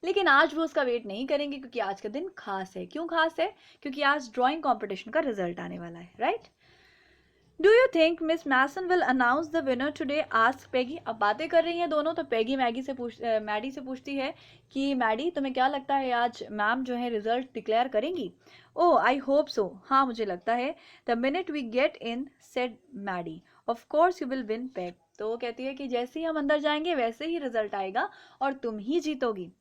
लेकिन आज वो उसका वेट नहीं करेंगे क्योंकि आज का दिन खास है। क्यों खास है? क्योंकि आज ड्राइंग कंपटीशन का रिजल्ट आने वाला है, right. Do you think Miss Mason will announce the winner today? Ask Peggy. अब बातें कर रही हैं दोनों, तो पेगी मैडी से पूछती है कि मैडी तुम्हें क्या लगता है आज मैम जो है रिजल्ट डिक्लेयर करेंगी? Oh I hope so. हाँ मुझे लगता है। The minute we get in said Maddie of course you will win Peg. तो वो कहती है कि जैसे ही हम अंदर जाएंगे वैसे ही रिजल्ट आएगा और तुम ही जीतोगी।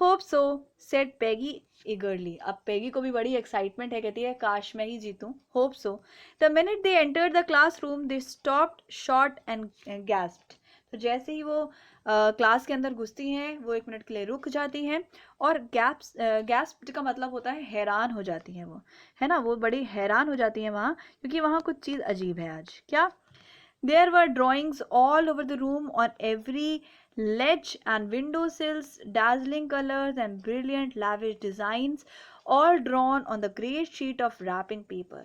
Hope so said Peggy eagerly. अब पेगी को भी बड़ी एक्साइटमेंट है, कहती है काश मैं ही जीतूं। Hope so. The minute they entered the classroom they stopped short and gasped. तो जैसे ही वो क्लास के अंदर घुसती हैं वो एक मिनट के लिए रुक जाती हैं और गैस्प्ड का मतलब होता है हैरान हो जाती हैं वो, है ना। वो बड़ी हैरान हो जाती हैं वहाँ, क्योंकि वहाँ कुछ चीज़ अजीब है आज। क्या? There were drawings all over the room on every ledge and window sills, dazzling colors and brilliant lavish designs, all drawn on the great sheet of wrapping paper.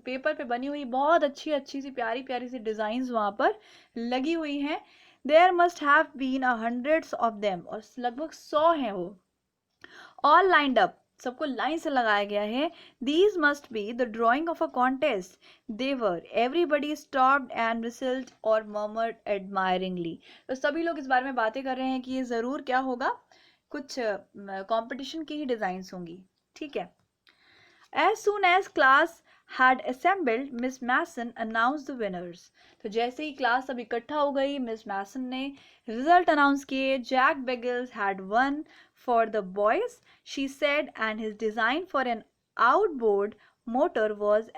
Paper पे बनी हुई बहुत अच्छी अच्छी सी प्यारी प्यारी सी डिजाइन्स वहां पर लगी हुई हैं। There must have been hundreds of them, और लगभग 100 हैं वो। All lined up, सबको लाइन से लगाया गया है। These must be the drawing of a contest. They were. Everybody stopped and whistled or murmured admiringly. तो सभी लोग इस बारे में बातें कर रहे हैं कि ये जरूर क्या होगा, कुछ कंपटीशन की ही डिजाइन्स होंगी, ठीक है। As soon as class had assembled, Miss Mason announced the winners. तो जैसे ही क्लास सब इकट्ठा हो गई, मिस मैसन ने रिजल्ट अनाउंस किए। Jack Beggles had won for the boys, she said, and his design for an outboard motor was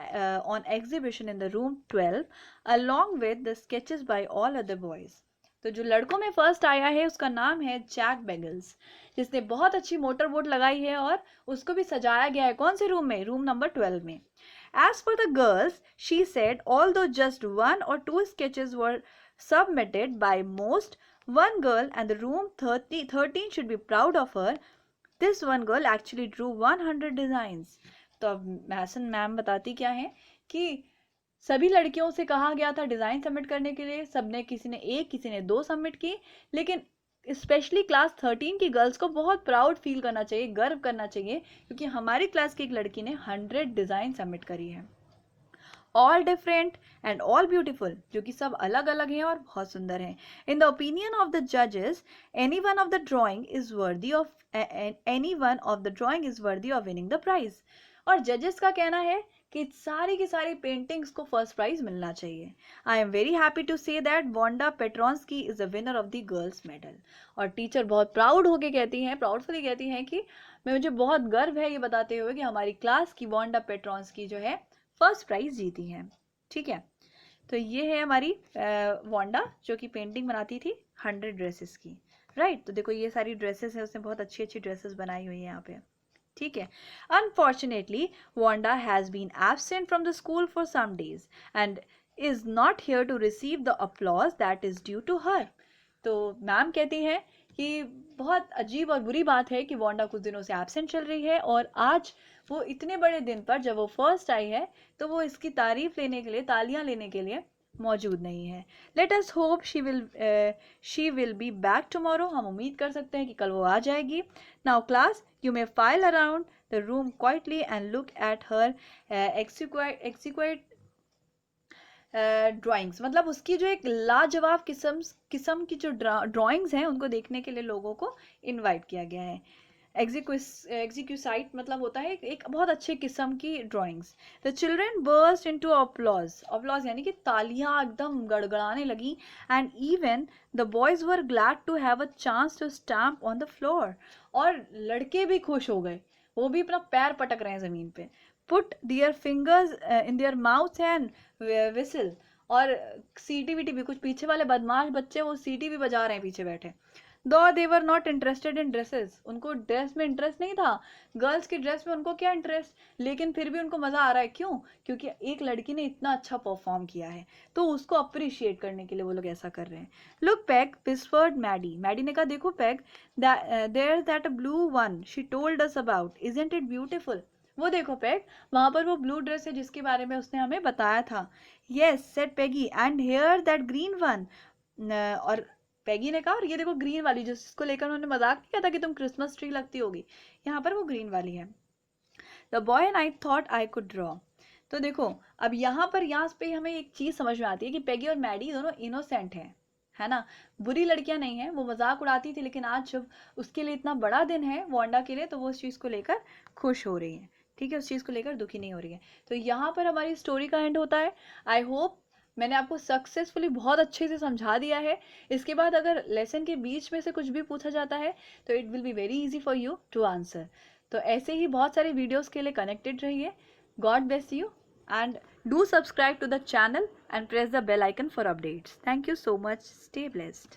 on exhibition in the room 12 along with the sketches by all other boys. तो जो लड़कों में first आया है उसका नाम है Jack Beagles, जिसने बहुत अच्छी मोटर बोट लगाई है और उसको भी सजाया गया है कौन से रूम में? रूम नंबर 12 में। As for the girls, she said, although just 1 or 2 sketches were submitted by most, one girl and the room 13 should be proud of her. This one girl actually drew 100 designs. तो अब मैसन ma'am बताती क्या है कि सभी लड़कियों से कहा गया था डिज़ाइन सबमिट करने के लिए, सबने किसी ने 1 किसी ने 2 सबमिट की, लेकिन स्पेशली क्लास 13 की गर्ल्स को बहुत प्राउड फील करना चाहिए, गर्व करना चाहिए, क्योंकि हमारी क्लास की एक लड़की ने 100 डिज़ाइन सबमिट करी है, all different and all beautiful, जो कि सब अलग अलग हैं और बहुत सुंदर हैं. In the opinion of the जजेस, any one of the drawing is worthy of winning the prize. और जजेस का कहना है कि सारी की सारी पेंटिंग्स को फर्स्ट प्राइज मिलना चाहिए. I am very happy to say that Wanda Petronski is a winner of the girls medal. और टीचर बहुत प्राउड होके कहती हैं, प्राउडफुली कहती हैं कि मुझे बहुत गर्व है ये बताते हुए कि हमारी क्लास की वांडा पेट्रोंस्की जो है फर्स्ट प्राइज जीती हैं. ठीक है, तो ये है हमारी वांडा जो कि पेंटिंग बनाती थी 100 ड्रेसेस की. राइट, तो देखो ये सारी ड्रेसेस है, उसने बहुत अच्छी अच्छी ड्रेसेस बनाई हुई है यहाँ पे. ठीक है. Unfortunately Wanda has been absent from the school for some days and is not here to receive the applause that is due to her. तो मैम कहती हैं कि बहुत अजीब और बुरी बात है कि वांडा कुछ दिनों से एब्सेंट चल रही है, और आज वो इतने बड़े दिन पर जब वो फर्स्ट आई है तो वो इसकी तारीफ लेने के लिए, तालियां लेने के लिए मौजूद नहीं है. Let us hope she will be back tomorrow. हम उम्मीद कर सकते हैं कि कल वो आ जाएगी. Now class, you may file around the room quietly and look at her exquisite drawings. मतलब उसकी जो एक लाजवाब किस्म की जो ड्राइंग्स हैं उनको देखने के लिए लोगों को इनवाइट किया गया है. एग्जीक्यूसाइट मतलब होता है एक बहुत अच्छे किस्म की drawings. The children burst into applause यानी कि तालियां एकदम गड़गड़ाने लगी. And even the boys were glad to have a chance to stamp on the floor. और लड़के भी खुश हो गए, वो भी अपना पैर पटक रहे हैं ज़मीन पे. Put their fingers in their mouth and whistle. और सीटी वीटी भी, कुछ पीछे वाले बदमाश बच्चे वो सीटी भी बजा रहे हैं पीछे बैठे. Though they were not interested in dresses. उनको ड्रेस में इंटरेस्ट नहीं था, गर्ल्स की ड्रेस में उनको क्या इंटरेस्ट, लेकिन फिर भी उनको मज़ा आ रहा है. क्यों? क्योंकि एक लड़की ने इतना अच्छा परफॉर्म किया है, तो उसको अप्रिशिएट करने के लिए वो लोग ऐसा कर रहे हैं. Look Peg, whispered Maddie. Maddie ने कहा देखो Peg, there that a blue one she told us about, isn't it beautiful. वो देखो पैग, वहाँ पर वो ब्लू ड्रेस है जिसके बारे में उसने हमें बताया था. Yes said Peggy, and here that green one. और पैगी ने कहा और ये देखो ग्रीन वाली, जिसको लेकर उन्होंने मजाक नहीं किया था कि तुम क्रिसमस ट्री लगती होगी, यहाँ पर वो ग्रीन वाली है. The boy and I thought I could draw. तो देखो अब यहाँ पे हमें एक चीज़ समझ में आती है कि पैगी और मैडी दोनों इनोसेंट हैं, है ना, बुरी लड़कियां नहीं हैं. वो मजाक उड़ाती थी, लेकिन आज जब उसके लिए इतना बड़ा दिन है वांडा के लिए, तो वो उस चीज़ को लेकर खुश हो रही है. ठीक है, उस चीज़ को लेकर दुखी नहीं हो रही है. तो यहाँ पर हमारी स्टोरी का एंड होता है. आई होप मैंने आपको सक्सेसफुली बहुत अच्छे से समझा दिया है. इसके बाद अगर लेसन के बीच में से कुछ भी पूछा जाता है तो it will be very easy for you to answer. तो ऐसे ही बहुत सारे वीडियोस के लिए कनेक्टेड रहिए. God bless you and do subscribe to the channel and press the bell icon for updates. Thank you so much. Stay blessed.